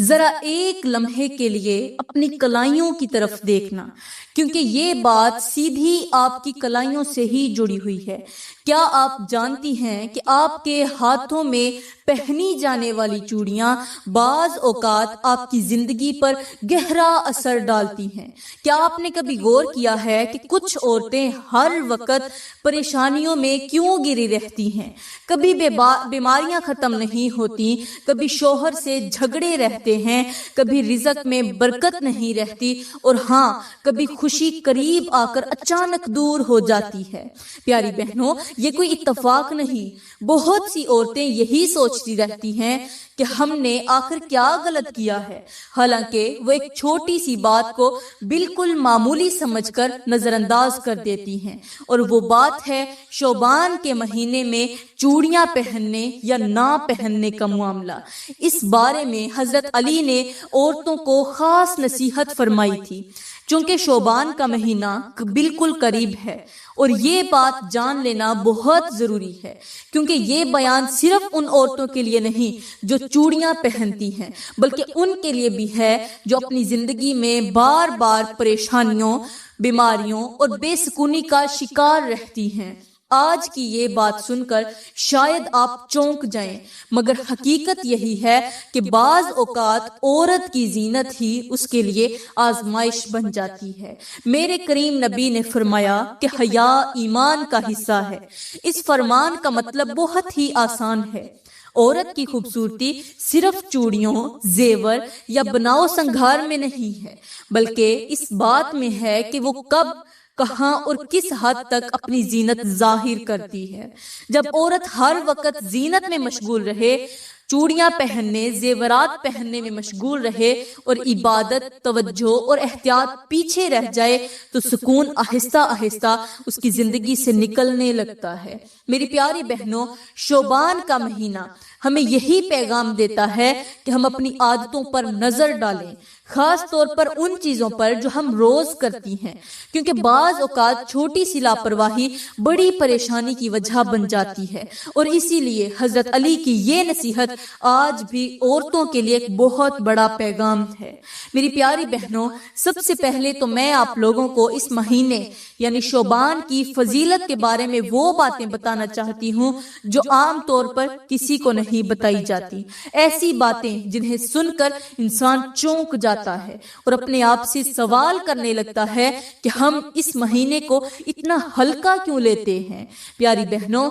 ذرا ایک لمحے کے لیے اپنی کلائیوں کی طرف دیکھنا، کیونکہ یہ بات سیدھی آپ کی کلائیوں سے ہی جڑی ہوئی ہے۔ کیا آپ جانتی ہیں کہ آپ کے ہاتھوں میں پہنی جانے والی چوڑیاں بعض اوقات آپ کی زندگی پر گہرا اثر ڈالتی ہیں؟ کیا آپ نے کبھی غور کیا ہے کہ کچھ عورتیں ہر وقت پریشانیوں میں کیوں گری رہتی ہیں؟ کبھی بیماریاں ختم نہیں ہوتی، کبھی شوہر سے جھگڑے رہتے ہیں، کبھی رزق میں برکت نہیں رہتی، اور ہاں کبھی خوشی قریب آ کر اچانک دور ہو جاتی ہے۔ پیاری بہنوں، یہ کوئی اتفاق نہیں۔ بہت سی عورتیں یہی سوچتی رہتی ہیں کہ ہم نے آخر کیا غلط کیا ہے، حالانکہ وہ ایک چھوٹی سی بات کو بالکل معمولی سمجھ کر نظر انداز کر دیتی ہیں، اور وہ بات ہے شعبان کے مہینے میں چوڑیاں پہننے یا نہ پہننے کا معاملہ۔ اس بارے میں حضرت علی نے عورتوں کو خاص نصیحت فرمائی تھی، چونکہ شعبان کا مہینہ بالکل قریب ہے، اور یہ بات جان لینا بہت ضروری ہے، کیونکہ یہ بیان صرف ان عورتوں کے لیے نہیں جو چوڑیاں پہنتی ہیں، بلکہ ان کے لیے بھی ہے جو اپنی زندگی میں بار بار پریشانیوں، بیماریوں اور بے سکونی کا شکار رہتی ہیں۔ آج کی یہ بات سن کر شاید آپ چونک جائیں، مگر حقیقت یہی ہے کہ بعض اوقات عورت کی زینت ہی اس کے لیے آزمائش بن جاتی ہے۔ میرے کریم نبی نے فرمایا کہ حیا ایمان کا حصہ ہے۔ اس فرمان کا مطلب بہت ہی آسان ہے۔ عورت کی خوبصورتی صرف چوڑیوں، زیور یا بناؤ سنگھار میں نہیں ہے، بلکہ اس بات میں ہے کہ وہ کب، کہاں اور کس حد تک اپنی زینت ظاہر کرتی ہے۔ جب عورت ہر وقت زینت میں مشغول رہے، چوڑیاں پہننے، زیورات پہننے میں مشغول رہے، اور عبادت، توجہ اور احتیاط پیچھے رہ جائے، تو سکون آہستہ آہستہ اس کی زندگی سے نکلنے لگتا ہے۔ میری پیاری بہنوں، شعبان کا مہینہ ہمیں یہی پیغام دیتا ہے کہ ہم اپنی عادتوں پر نظر ڈالیں، خاص طور پر ان چیزوں پر جو ہم روز کرتی ہیں، کیونکہ بعض اوقات چھوٹی سی لاپرواہی بڑی پریشانی کی وجہ بن جاتی ہے، اور اسی لیے حضرت علی کی یہ نصیحت آج بھی عورتوں کے لیے ایک بہت بڑا پیغام ہے۔ میری پیاری بہنوں، سب سے پہلے تو میں آپ لوگوں کو اس مہینے یعنی شعبان کی فضیلت کے بارے میں وہ باتیں بتانا چاہتی ہوں جو عام طور پر کسی کو نہیں بتائی جاتی، ایسی باتیں جنہیں سن کر انسان چونک جاتا ہے اور اپنے آپ سے سوال کرنے لگتا ہے کہ ہم اس مہینے کو اتنا ہلکا کیوں لیتے ہیں۔ پیاری بہنوں،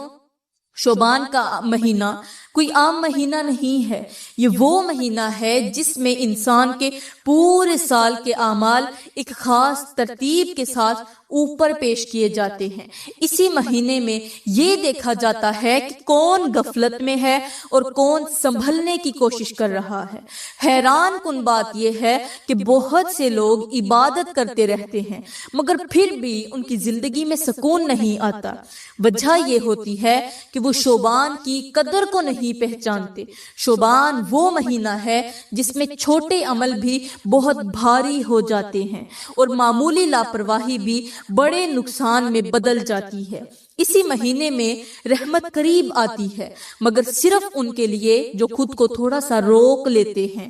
شعبان کا مہینہ کوئی عام مہینہ نہیں ہے، یہ وہ مہینہ ہے جس میں انسان کے پورے سال کے اعمال ایک خاص ترتیب کے ساتھ اوپر پیش کیے جاتے ہیں۔ اسی مہینے میں یہ دیکھا جاتا ہے کہ کون غفلت میں ہے اور کون سنبھلنے کی کوشش کر رہا ہے۔ حیران کن بات یہ ہے کہ بہت سے لوگ عبادت کرتے رہتے ہیں، مگر پھر بھی ان کی زندگی میں سکون نہیں آتا۔ وجہ یہ ہوتی ہے کہ وہ شعبان کی قدر کو نہیں پہچانتے۔ شعبان وہ مہینہ ہے جس میں چھوٹے عمل بھی بہت بھاری ہو جاتے ہیں، اور معمولی لاپرواہی بھی بڑے نقصان میں بدل جاتی ہے۔ اسی مہینے میں رحمت قریب آتی ہے، مگر صرف ان کے لیے جو خود کو تھوڑا سا روک لیتے ہیں۔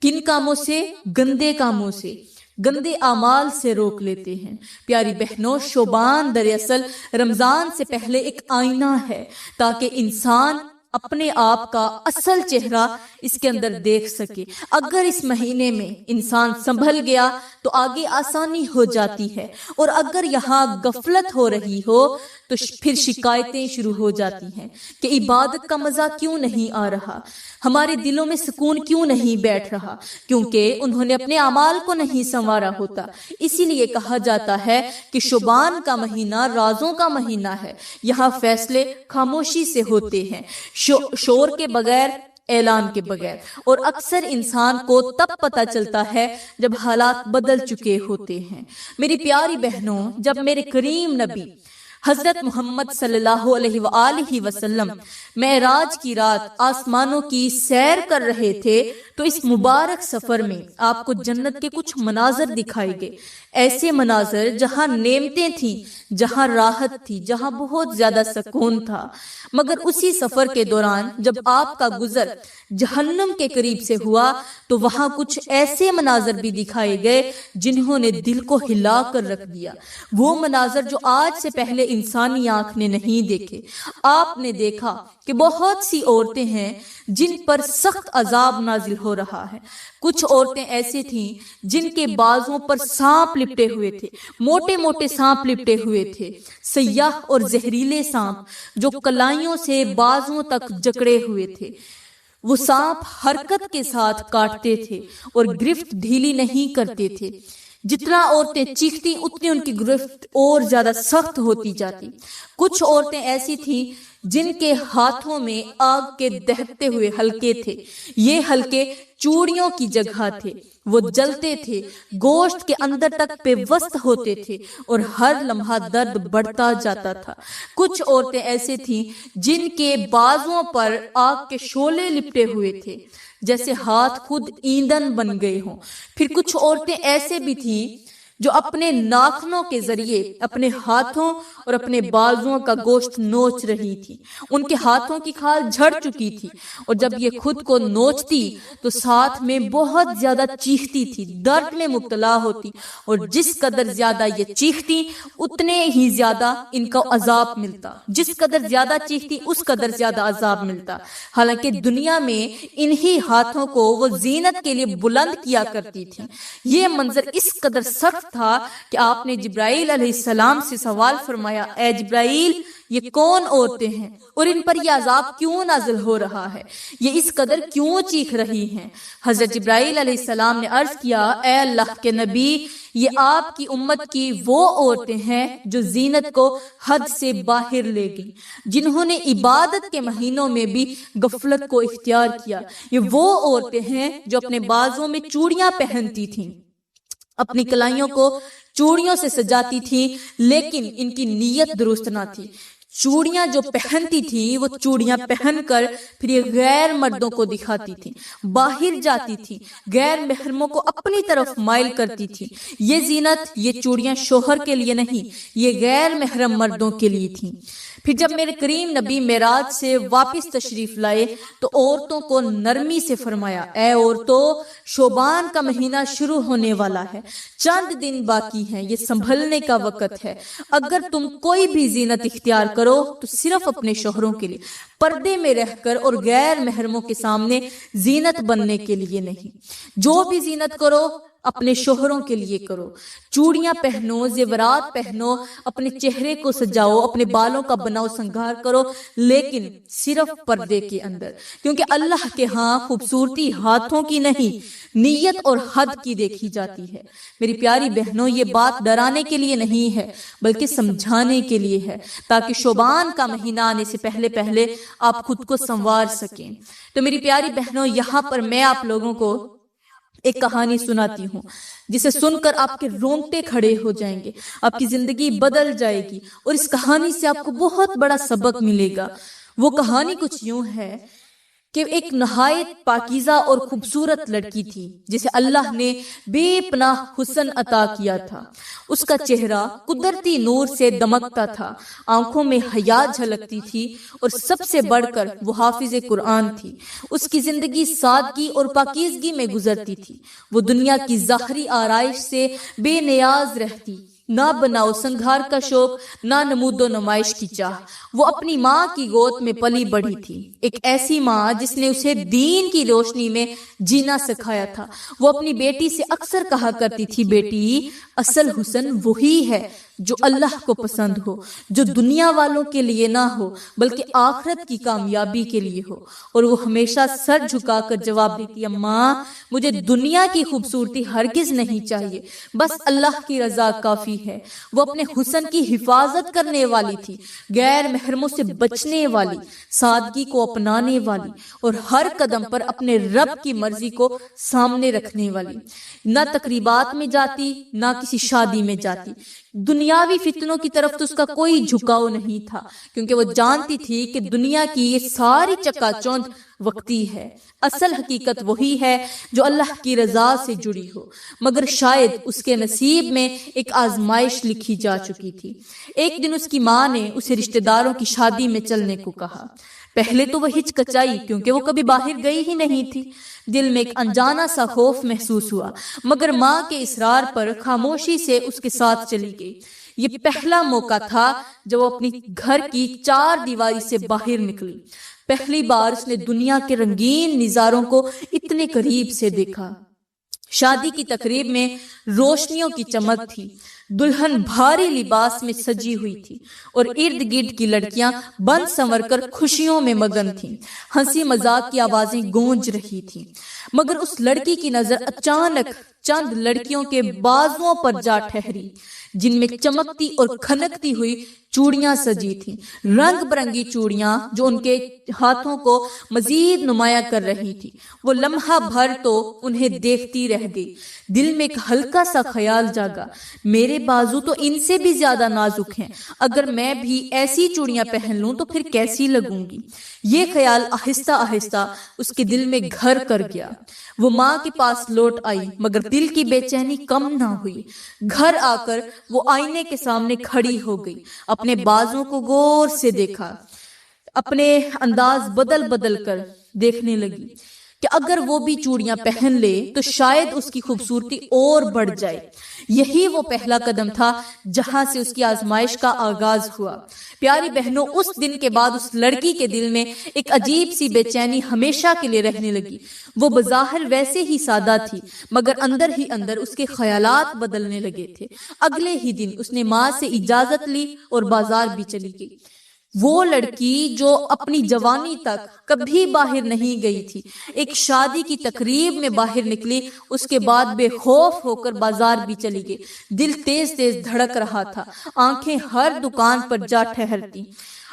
کن کاموں سے؟ گندے کاموں سے، گندے اعمال سے روک لیتے ہیں۔ پیاری بہنوں، شعبان دراصل رمضان سے پہلے ایک آئینہ ہے، تاکہ انسان اپنے آپ کا اصل چہرہ اس کے اندر دیکھ سکے۔ اگر اس مہینے میں انسان سنبھل گیا تو آگے آسانی ہو جاتی ہے، اور اگر یہاں غفلت ہو رہی ہو تو پھر شکایتیں شروع ہو جاتی ہیں کہ عبادت کا مزہ کیوں نہیں آ رہا، ہمارے دلوں میں سکون کیوں نہیں بیٹھ رہا، کیونکہ انہوں نے اپنے اعمال کو نہیں سنوارا ہوتا۔ اسی لیے کہا جاتا ہے کہ شعبان کا مہینہ رازوں کا مہینہ ہے، یہاں فیصلے خاموشی سے ہوتے ہیں، شور کے بغیر، اعلان کے بغیر، اور اکثر انسان کو تب پتہ چلتا ہے جب حالات بدل چکے ہوتے ہیں۔ میری پیاری بہنوں، جب میرے کریم نبی حضرت محمد صلی اللہ علیہ وآلہ وسلم معراج کی رات آسمانوں کی سیر کر رہے تھے تو اس مبارک سفر میں آپ کو جنت کے کچھ مناظر دکھائے گئے، ایسے مناظر جہاں نعمتیں تھیں، جہاں راحت تھی، جہاں بہت زیادہ سکون تھا۔ مگر اسی سفر کے دوران جب آپ کا گزر جہنم کے قریب سے ہوا تو وہاں کچھ ایسے مناظر بھی دکھائے گئے جنہوں نے دل کو ہلا کر رکھ دیا، وہ مناظر جو آج سے پہلے انسانی آنکھ نے نہیں دیکھے۔ آپ نے دیکھا کہ بہت سی عورتیں ہیں جن پر سخت عذاب نازل ہو رہا ہے۔ کچھ عورتیں ایسی تھیں جن کے بازوں پر سانپ لپٹے ہوئے تھے، موٹے موٹے سانپ لپٹے ہوئے تھے، سیاہ اور زہریلے سانپ جو کلائیوں سے بازوں تک جکڑے ہوئے تھے۔ وہ سانپ حرکت کے ساتھ کاٹتے تھے اور گرفت ڈھیلی نہیں کرتے تھے۔ جتنا عورتیں چیختی اتنی ان کی گرفت اور زیادہ سخت ہوتی جاتی۔ کچھ عورتیں ایسی تھیں جن کے ہاتھوں میں آگ کے دہتے ہوئے حلقے تھے، یہ حلقے چوڑیوں کی جگہ تھے، وہ جلتے تھے، گوشت کے اندر تک پیوست ہوتے تھے اور ہر لمحہ درد بڑھتا جاتا تھا۔ کچھ عورتیں ایسے تھیں جن کے بازوں پر آگ کے شعلے لپٹے ہوئے تھے، جیسے ہاتھ خود ایندھن بن گئے ہوں۔ پھر کچھ عورتیں ایسے بھی تھیں جو اپنے ناخنوں کے ذریعے اپنے ہاتھوں اور اپنے بازوؤں کا گوشت نوچ رہی تھی۔ ان کے ہاتھوں کی کھال جھڑ چکی تھی اور جب یہ خود کو نوچتی تو ساتھ میں بہت زیادہ چیختی تھی، درد میں مبتلا ہوتی، اور جس قدر زیادہ یہ چیختی اتنے ہی زیادہ ان کا عذاب ملتا، جس قدر زیادہ چیختی اس قدر زیادہ عذاب ملتا۔ حالانکہ دنیا میں انہی ہاتھوں کو وہ زینت کے لیے بلند کیا کرتی تھی۔ یہ منظر اس قدر سخت تھا کہ آپ نے جبرائیل علیہ السلام سے سوال فرمایا، اے جبرائیل، یہ کون عورتیں ہیں اور ان پر یہ عذاب کیوں نازل ہو رہا ہے؟ یہ اس قدر کیوں چیخ رہی ہیں؟ حضرت جبرائیل علیہ السلام نے عرض کیا، اے اللہ کے نبی، یہ آپ کی امت کی وہ عورتیں ہیں جو زینت کو حد سے باہر لے گئی، جنہوں نے عبادت کے مہینوں میں بھی غفلت کو اختیار کیا۔ یہ وہ عورتیں ہیں جو اپنے بازوں میں چوڑیاں پہنتی تھیں، اپنی کلائیوں کو چوڑیوں سے سجاتی تھی، لیکن ان کی نیت درست نہ تھی۔ چوڑیاں جو پہنتی تھی وہ چوڑیاں پہن کر پھر یہ غیر مردوں کو دکھاتی تھی، باہر جاتی تھی، غیر محرموں کو اپنی طرف مائل کرتی تھی۔ یہ زینت، یہ چوڑیاں شوہر کے لیے نہیں، یہ غیر محرم مردوں کے لیے تھیں۔ پھر جب میرے کریم نبی معراج سے واپس تشریف لائے تو عورتوں کو نرمی سے فرمایا، اے عورتوں، شعبان کا مہینہ شروع ہونے والا ہے، چند دن باقی ہیں، یہ سنبھلنے کا وقت ہے۔ اگر تم کوئی بھی زینت اختیار کرو تو صرف اپنے شوہروں کے لیے، پردے میں رہ کر اور غیر محرموں کے سامنے زینت بننے کے لیے نہیں۔ جو بھی زینت کرو اپنے شوہروں کے لیے کرو، چوڑیاں پہنو، زیورات پہنو، اپنے چہرے کو سجاؤ، اپنے بالوں کا بناؤ سنگار کرو، لیکن صرف پردے کے اندر، کیونکہ اللہ کے ہاں خوبصورتی ہاتھوں کی نہیں، نیت اور حد کی دیکھی جاتی ہے۔ میری پیاری بہنوں، یہ بات ڈرانے کے لیے نہیں ہے بلکہ سمجھانے کے لیے ہے، تاکہ شعبان کا مہینہ آنے سے پہلے پہلے آپ خود کو سنوار سکیں۔ تو میری پیاری بہنوں، یہاں پر میں آپ لوگوں کو ایک کہانی سناتی ہوں جسے سن کر آپ کے رونگٹے کھڑے ہو جائیں گے، آپ کی زندگی بدل جائے گی، اور اس کہانی سے آپ کو بہت بڑا سبق ملے گا۔ وہ کہانی کچھ یوں ہے کہ ایک نہایت پاکیزہ اور خوبصورت لڑکی تھی جسے اللہ نے بے پناہ حسن عطا کیا تھا۔ اس کا چہرہ قدرتی نور سے دمکتا تھا، آنکھوں میں حیا جھلکتی تھی، اور سب سے بڑھ کر وہ حافظ قرآن تھی۔ اس کی زندگی سادگی اور پاکیزگی میں گزرتی تھی۔ وہ دنیا کی ظاہری آرائش سے بے نیاز رہتی، نہ بناؤ سنگھار کا شوق، نہ نمود و نمائش کی چاہ۔ وہ اپنی ماں کی گود میں پلی بڑھی تھی، ایک ایسی ماں جس نے اسے دین کی روشنی میں جینا سکھایا تھا۔ وہ اپنی بیٹی سے اکثر کہا کرتی تھی، بیٹی، اصل حسن وہی ہے جو اللہ کو پسند ہو، جو دنیا والوں کے لیے نہ ہو بلکہ آخرت کی کامیابی کے لیے ہو۔ اور وہ ہمیشہ سر جھکا کر جواب دیتی، اماں، مجھے دنیا کی خوبصورتی ہرگز نہیں چاہیے، بس اللہ کی رضا کافی ہے۔ وہ اپنے حسن کی حفاظت کرنے والی تھی، غیر محرموں سے بچنے والی، سادگی کو اپنانے والی، اور ہر قدم پر اپنے رب کی مرضی کو سامنے رکھنے والی۔ نہ تقریبات میں جاتی، نہ کسی شادی میں جاتی، دنیا دنیاوی فتنوں کی طرف تو اس کا کوئی جھکاؤ نہیں تھا، کیونکہ وہ جانتی تھی کہ دنیا کی یہ ساری چکا چوند وقتی ہے، اصل حقیقت وہی ہے جو اللہ کی رضا سے جڑی ہو۔ مگر شاید اس کے نصیب میں ایک آزمائش لکھی جا چکی تھی۔ ایک دن اس کی ماں نے اسے رشتہ داروں کی شادی میں چلنے کو کہا۔ پہلے تو وہ ہچکچائی، کیونکہ وہ کبھی باہر گئی ہی نہیں تھی۔ دل میں ایک انجانا سا خوف محسوس ہوا، مگر ماں کے اصرار پر خاموشی سے اس کے ساتھ چلی گئی۔ یہ پہلا موقع تھا جب وہ اپنی گھر کی چار دیواری سے باہر نکلی۔ پہلی بار اس نے دنیا کے رنگین نظاروں کو اتنے قریب سے دیکھا۔ شادی کی تقریب میں روشنیوں کی چمک تھی، دلہن بھاری لباس میں سجی ہوئی تھی اور ارد گرد کی لڑکیاں بن سنور کر خوشیوں میں مگن تھیں۔ ہنسی مذاق کی آوازیں گونج رہی تھیں، مگر اس لڑکی کی نظر اچانک چند لڑکیوں کے بازوؤں پر جا ٹھہری، جن میں چمکتی اور کھنکتی ہوئی چوڑیاں سجی تھیں، رنگ برنگی چوڑیاں جو ان کے ہاتھوں کو مزید نمایاں کر رہی تھی۔ وہ لمحہ بھر تو انہیں دیکھتی رہ گئی۔ دل میں ایک ہلکا سا خیال جاگا، میرے بازو تو ان سے بھی زیادہ نازک ہیں، اگر میں بھی ایسی چوڑیاں پہن لوں تو پھر کیسی لگوں گی؟ یہ خیال آہستہ آہستہ اس کے دل میں گھر کر گیا۔ وہ ماں کے پاس لوٹ آئی، مگر دل کی بے چینی کم نہ ہوئی۔ گھر آ کر وہ آئینے کے سامنے کھڑی ہو گئی، اپنے بازوں کو غور سے دیکھا، اپنے انداز بدل بدل کر دیکھنے لگی کہ اگر وہ بھی چوڑیاں پہن لے تو شاید اس کی خوبصورتی اور بڑھ جائے۔ یہی وہ پہلا قدم تھا جہاں سے اس کی آزمائش کا آغاز ہوا۔ پیاری بہنوں، اس دن کے بعد اس لڑکی کے دل میں ایک عجیب سی بے چینی ہمیشہ کے لیے رہنے لگی۔ وہ بظاہر ویسے ہی سادہ تھی، مگر اندر ہی اندر اس کے خیالات بدلنے لگے تھے۔ اگلے ہی دن اس نے ماں سے اجازت لی اور بازار بھی چلی گئی۔ وہ لڑکی جو اپنی جوانی تک کبھی باہر نہیں گئی تھی، ایک شادی کی تقریب میں باہر نکلی، اس کے بعد بے خوف ہو کر بازار بھی چلی گئی۔ دل تیز تیز دھڑک رہا تھا، آنکھیں ہر دکان پر جا ٹھہرتی۔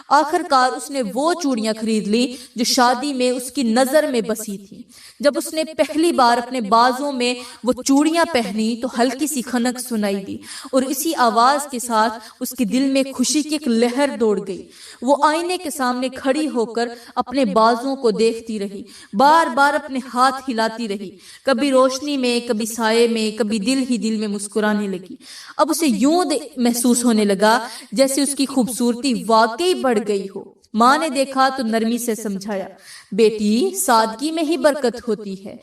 آخر کار اس نے وہ چوڑیاں خرید لی جو شادی میں اس کی نظر میں بسی تھی۔ جب اس نے پہلی بار اپنے بازوں میں وہ چوڑیاں پہنی تو ہلکی سی کھنک سنائی دی، اور اسی آواز کے ساتھ اس کے دل میں خوشی کی ایک لہر دوڑ گئی۔ وہ آئینے کے سامنے کھڑی ہو کر اپنے بازوں کو دیکھتی رہی، بار بار اپنے ہاتھ ہلاتی رہی، کبھی روشنی میں، کبھی سائے میں، کبھی دل ہی دل میں مسکرانے لگی۔ اب اسے یوں محسوس ہونے لگا جیسے اس کی خوبصورتی واقعی بڑھ گئی ہو۔ ماں نے دیکھا تو نرمی سے سمجھایا، بیٹی، سادگی میں ہی برکت ہوتی ہے،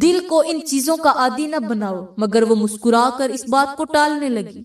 دل کو ان چیزوں کا عادی نہ بناؤ۔ مگر وہ مسکرا کر اس بات کو ٹالنے لگی۔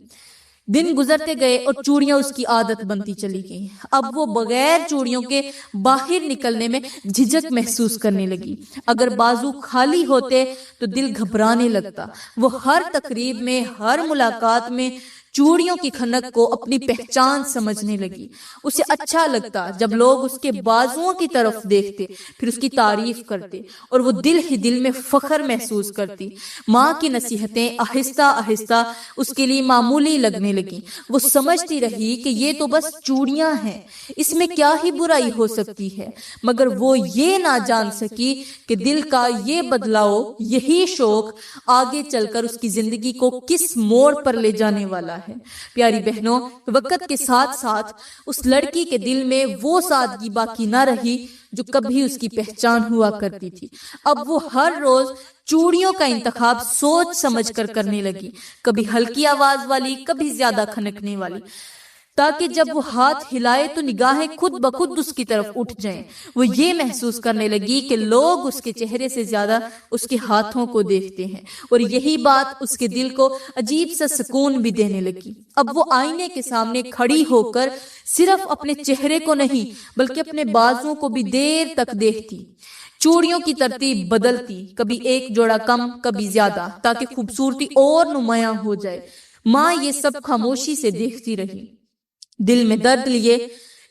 دن گزرتے گئے اور چوڑیاں اس کی عادت بنتی چلی گئیں۔ اب وہ بغیر چوڑیوں کے باہر نکلنے میں جھجک محسوس کرنے لگی۔ اگر بازو خالی ہوتے تو دل گھبرانے لگتا۔ وہ ہر تقریب میں، ہر ملاقات میں چوڑیوں کی کھنک کو اپنی پہچان سمجھنے لگی۔ اسے اچھا لگتا جب لوگ اس کے بازوؤں کی طرف دیکھتے، پھر اس کی تعریف کرتے، اور وہ دل ہی دل میں فخر محسوس کرتی۔ ماں کی نصیحتیں آہستہ آہستہ اس کے لیے معمولی لگنے لگیں۔ وہ سمجھتی رہی کہ یہ تو بس چوڑیاں ہیں، اس میں کیا ہی برائی ہو سکتی ہے، مگر وہ یہ نہ جان سکی کہ دل کا یہ بدلاؤ، یہی شوق آگے چل کر اس کی زندگی کو کس موڑ پر لے جانے والا ہے۔ پیاری بہنوں، وقت کے ساتھ ساتھ اس لڑکی کے دل میں وہ سادگی باقی نہ رہی جو کبھی اس کی پہچان ہوا کرتی تھی۔ اب وہ ہر روز چوڑیوں کا انتخاب سوچ سمجھ کر کرنے لگی، کبھی ہلکی آواز والی، کبھی زیادہ کھنکنے والی، تاکہ جب وہ ہاتھ ہلائے تو نگاہیں خود بخود اس کی طرف اٹھ جائیں۔ وہ یہ محسوس کرنے لگی کہ لوگ اس کے چہرے سے زیادہ اس کے ہاتھوں کو دیکھتے ہیں، اور یہی بات اس کے دل کو عجیب سا سکون بھی دینے لگی۔ اب وہ آئینے کے سامنے کھڑی ہو کر صرف اپنے چہرے کو نہیں بلکہ اپنے بازوں کو بھی دیر تک دیکھتی، چوڑیوں کی ترتیب بدلتی، کبھی ایک جوڑا کم، کبھی زیادہ، تاکہ خوبصورتی اور نمایاں ہو جائے۔ ماں یہ سب خاموشی سے دیکھتی رہی، دل میں درد لیے۔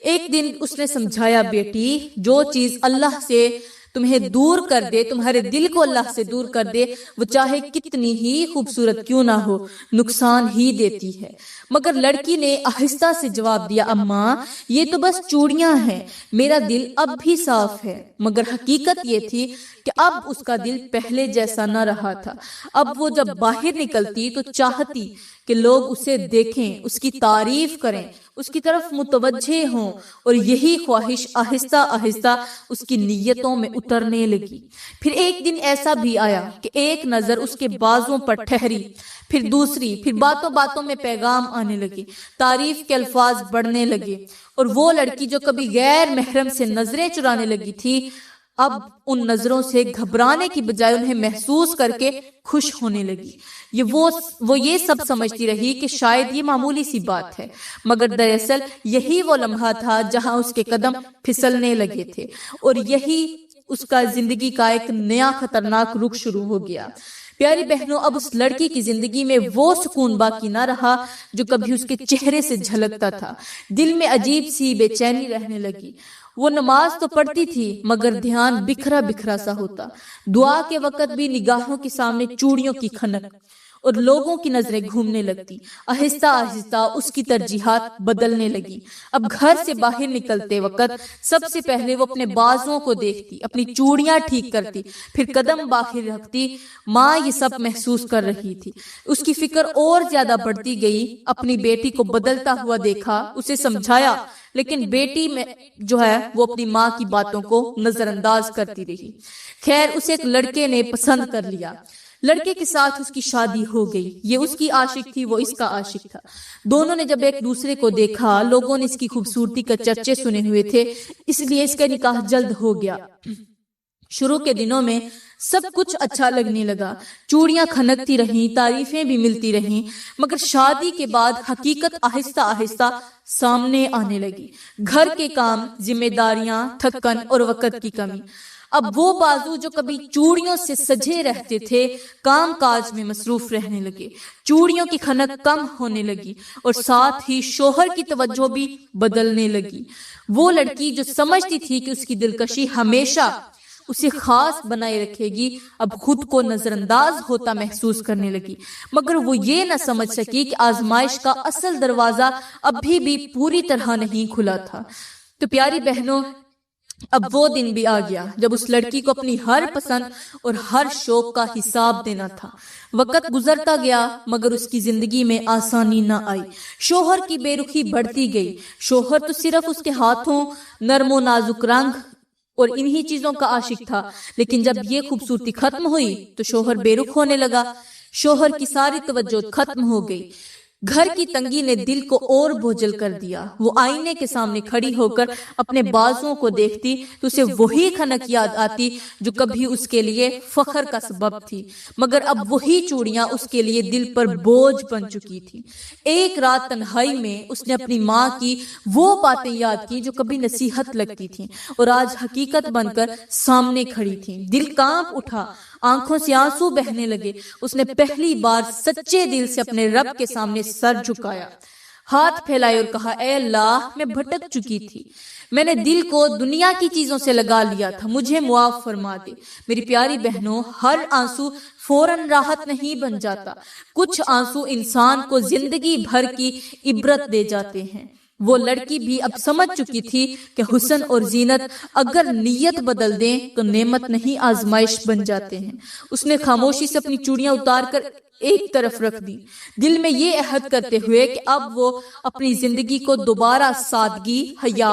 ایک دن اس نے سمجھایا، بیٹی، جو چیز اللہ سے تمہیں دور کر دے، تمہارے دل کو اللہ سے دور کر دے، وہ چاہے کتنی ہی خوبصورت کیوں نہ ہو نقصان ہی دیتی ہے۔ مگر لڑکی نے آہستہ سے جواب دیا، اماں یہ تو بس چوڑیاں ہیں، میرا دل اب بھی صاف ہے۔ مگر حقیقت یہ تھی کہ اب اس کا دل پہلے جیسا نہ رہا تھا۔ اب وہ جب باہر نکلتی تو چاہتی کہ لوگ اسے دیکھیں، اس کی تعریف کریں، اس کی طرف متوجہ ہوں، اور یہی خواہش آہستہ آہستہ اس کی نیتوں میں اترنے لگی۔ پھر ایک دن ایسا بھی آیا کہ ایک نظر اس کے بازوں پر ٹھہری، پھر دوسری، پھر باتوں باتوں میں پیغام آنے لگے، تعریف کے الفاظ بڑھنے لگے، اور وہ لڑکی جو کبھی غیر محرم سے نظریں چرانے لگی تھی، اب ان نظروں سے گھبرانے کی بجائے انہیں محسوس کر کے خوش ہونے لگی۔ وہ یہ سب سمجھتی رہی کہ شاید یہ معمولی سی بات ہے، مگر دراصل یہی وہ لمحہ تھا جہاں اس کے قدم پھسلنے لگے تھے، اور یہی اس کا زندگی کا ایک نیا خطرناک رخ شروع ہو گیا۔ پیاری بہنوں، اب اس لڑکی کی زندگی میں وہ سکون باقی نہ رہا جو کبھی اس کے چہرے سے جھلکتا تھا۔ دل میں عجیب سی بے چینی رہنے لگی۔ وہ نماز تو پڑھتی تھی مگر دھیان بکھرا بکھرا سا ہوتا۔ دعا کے وقت بھی نگاہوں کے سامنے چوڑیوں کی کھنک اور لوگوں کی نظریں گھومنے لگتی۔ آہستہ آہستہ اس کی ترجیحات بدلنے لگی۔ اب گھر سے باہر نکلتے وقت سب سے پہلے وہ اپنے بازوں کو دیکھتی، اپنی چوڑیاں ٹھیک کرتی، پھر قدم باہر رکھتی۔ ماں یہ سب محسوس کر رہی تھی۔ اس کی فکر اور زیادہ بڑھتی گئی۔ اپنی بیٹی کو بدلتا ہوا دیکھا، اسے سمجھایا، لیکن بیٹی میں جو ہے وہ اپنی ماں کی باتوں کو نظر انداز کرتی رہی۔ خیر، اسے ایک لڑکے نے پسند کر لیا۔ لڑکے کے ساتھ اس کی شادی ہو گئی۔ یہ اس کی عاشق تھی، وہ اس کا عاشق تھا۔ دونوں نے جب ایک دوسرے کو دیکھا، لوگوں نے اس کی خوبصورتی کا چرچے سنے ہوئے تھے، اس لیے اس کا نکاح جلد ہو گیا۔ شروع کے دنوں میں سب کچھ اچھا لگنے لگا، چوڑیاں کھنکتی رہیں، تعریفیں بھی ملتی رہیں، مگر شادی کے بعد حقیقت آہستہ آہستہ سامنے آنے لگی۔ گھر کے کام، ذمہ داریاں، تھکن اور وقت کی کمی۔ اب وہ بازو جو کبھی چوڑیوں سے سجے رہتے تھے، کام کاج میں مصروف رہنے لگے۔ چوڑیوں کی کھنک کم ہونے لگی اور ساتھ ہی شوہر کی توجہ بھی بدلنے لگی۔ وہ لڑکی جو سمجھتی تھی کہ اس کی دلکشی ہمیشہ اسے خاص بنائے رکھے گی، اب خود کو نظر انداز ہوتا محسوس کرنے لگی۔ مگر وہ یہ نہ سمجھ سکی کہ آزمائش کا اصل دروازہ ابھی بھی پوری طرح نہیں کھلا تھا۔ تو پیاری بہنوں، اب وہ دن بھی آ گیا جب اس لڑکی کو اپنی ہر پسند اور ہر شوق کا حساب دینا تھا۔ وقت گزرتا گیا مگر اس کی زندگی میں آسانی نہ آئی۔ شوہر کی بے رخی بڑھتی گئی۔ شوہر تو صرف اس کے ہاتھوں، نرم و نازک رنگ اور انہی چیزوں کا عاشق تھا، لیکن جب یہ خوبصورتی ختم ہوئی تو شوہر بے رخ ہونے لگا۔ شوہر کی ساری توجہ ختم ہو گئی۔ گھر کی تنگی نے دل کو اور بوجھل کر دیا۔ وہ آئینے کے سامنے کھڑی ہو کر اپنے بازوں کو دیکھتی تو اسے وہی کھنک یاد آتی جو کبھی اس کے لیے فخر کا سبب تھی، مگر اب وہی چوڑیاں اس کے لیے دل پر بوجھ بن چکی تھی۔ ایک رات تنہائی میں اس نے اپنی ماں کی وہ باتیں یاد کی جو کبھی نصیحت لگتی تھیں اور آج حقیقت بن کر سامنے کھڑی تھیں۔ دل کانپ اٹھا، آنکھوں سے آنسو بہنے لگے۔ اس نے پہلی بار سچے دل سے اپنے رب کے سامنے سر جھکایا، ہاتھ پھیلائے اور کہا، اے اللہ، میں بھٹک چکی تھی، میں نے دل کو دنیا کی چیزوں سے لگا لیا تھا، مجھے معاف فرما دے۔ میری پیاری بہنوں، ہر آنسو فوراً راحت نہیں بن جاتا۔ کچھ آنسو انسان کو زندگی بھر کی عبرت دے جاتے ہیں۔ وہ لڑکی بھی اب سمجھ چکی تھی کہ حسن اور زینت اگر نیت بدل دیں تو نعمت نہیں آزمائش بن جاتے ہیں۔ اس نے خاموشی سے اپنی چوڑیاں اتار کر ایک طرف رکھ دی، دل میں یہ عہد کرتے ہوئے کہ اب وہ اپنی زندگی کو دوبارہ سادگی، حیا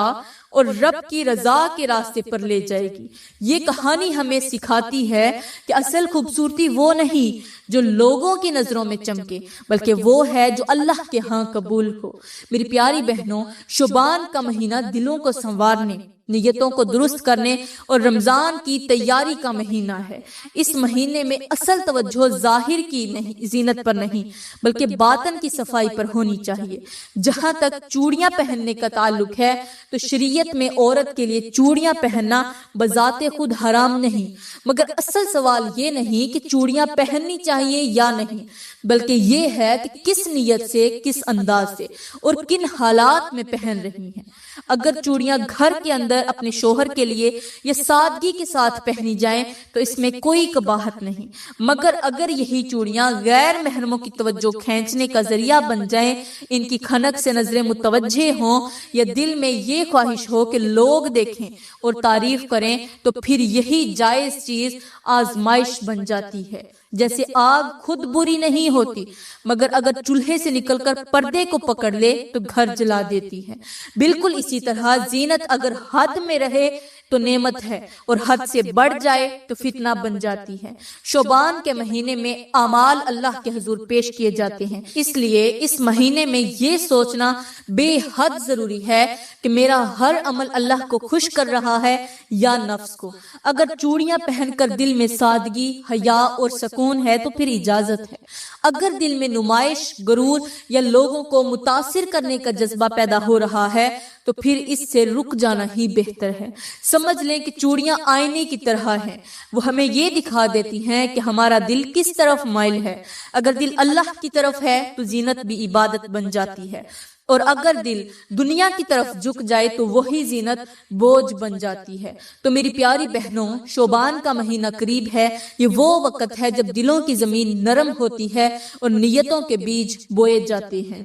اور رب کی رضا کے راستے پر لے جائے گی۔ یہ کہانی ہمیں سکھاتی ہے کہ اصل خوبصورتی وہ نہیں جو لوگوں کی نظروں میں چمکے، بلکہ وہ ہے جو اللہ کے ہاں قبول ہو۔ میری پیاری بہنوں، شعبان کا مہینہ دلوں کو سنوارنے، نیتوں کو درست کرنے اور رمضان کی تیاری کا مہینہ ہے۔ اس مہینے میں اصل توجہ ظاہر کی نہیں، زینت پر نہیں، بلکہ باطن کی صفائی پر ہونی چاہیے۔ جہاں تک چوڑیاں پہننے کا تعلق ہے تو شریعت میں عورت کے لیے چوڑیاں پہننا بذات خود حرام نہیں، مگر اصل سوال یہ نہیں کہ چوڑیاں پہننی چاہیے یا نہیں، بلکہ یہ ہے کہ کس نیت سے، کس انداز سے اور کن حالات میں پہن رہی ہیں۔ اگر چوڑیاں گھر کے اندر اگر اپنے شوہر کے لیے یہ سادگی کے ساتھ پہنی جائیں تو اس میں کوئی قباحت نہیں، مگر اگر یہی چوڑیاں غیر محرموں کی توجہ کھینچنے کا ذریعہ بن جائیں، ان کی کھنک سے نظریں متوجہ ہوں یا دل میں یہ خواہش ہو کہ لوگ دیکھیں اور تعریف کریں، تو پھر یہی جائز چیز آزمائش بن جاتی ہے۔ جیسے آگ خود بری نہیں ہوتی، مگر اگر چولہے سے نکل کر پردے کو پکڑ لے تو گھر جلا دیتی ہے، بالکل اسی طرح زینت اگر حد میں رہے تو نعمت ہے اور حد سے بڑھ جائے تو فتنہ بن جاتی ہے۔ شعبان کے مہینے میں اعمال اللہ کے حضور پیش کیے جاتے ہیں، اس لیے اس مہینے میں یہ سوچنا بے حد ضروری ہے کہ میرا ہر عمل اللہ کو خوش کر رہا ہے یا نفس کو۔ اگر چوڑیاں پہن کر دل میں سادگی، حیا اور سکون ہے تو پھر اجازت ہے۔ اگر دل میں نمائش، غرور یا لوگوں کو متاثر کرنے کا جذبہ پیدا ہو رہا ہے تو پھر اس سے رک جانا ہی بہتر ہے۔ سمجھ لیں کہ چوڑیاں آئینے کی طرح ہیں، وہ ہمیں یہ دکھا دیتی ہیں کہ ہمارا دل کس طرف مائل ہے۔ اگر دل اللہ کی طرف ہے تو زینت بھی عبادت بن جاتی ہے، اور اگر دل دنیا کی طرف جھک جائے تو وہی زینت بوجھ بن جاتی ہے۔ تو میری پیاری بہنوں، شعبان کا مہینہ قریب ہے۔ یہ وہ وقت ہے جب دلوں کی زمین نرم ہوتی ہے اور نیتوں کے بیج بوئے جاتے ہیں۔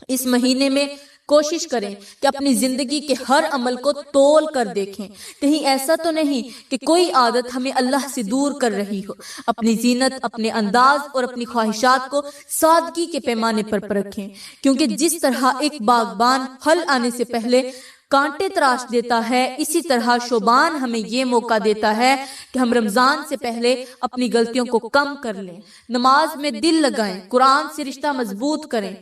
اس مہینے میں کوشش کریں کہ اپنی زندگی کے ہر عمل کو تول کر دیکھیں، کہیں ایسا تو نہیں کہ کوئی عادت ہمیں اللہ سے دور کر رہی ہو۔ اپنی زینت، اپنے انداز اور اپنی خواہشات کو سادگی کے پیمانے پر پرکھیں، کیونکہ جس طرح ایک باغبان پھل آنے سے پہلے کانٹے تراش دیتا ہے، اسی طرح شعبان ہمیں یہ موقع دیتا ہے کہ ہم رمضان سے پہلے اپنی غلطیوں کو کم کر لیں، نماز میں دل لگائیں، قرآن سے رشتہ مضبوط کریں،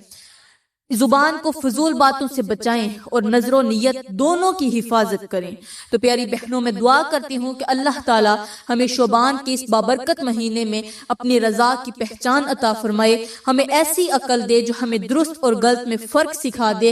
زبان کو فضول باتوں سے بچائیں اور نظر و نیت دونوں کی حفاظت کریں۔ تو پیاری بہنوں، میں دعا کرتی ہوں کہ اللہ تعالی ہمیں شعبان کے اس بابرکت مہینے میں اپنی رضا کی پہچان عطا فرمائے، ہمیں ایسی عقل دے جو ہمیں درست اور غلط میں فرق سکھا دے،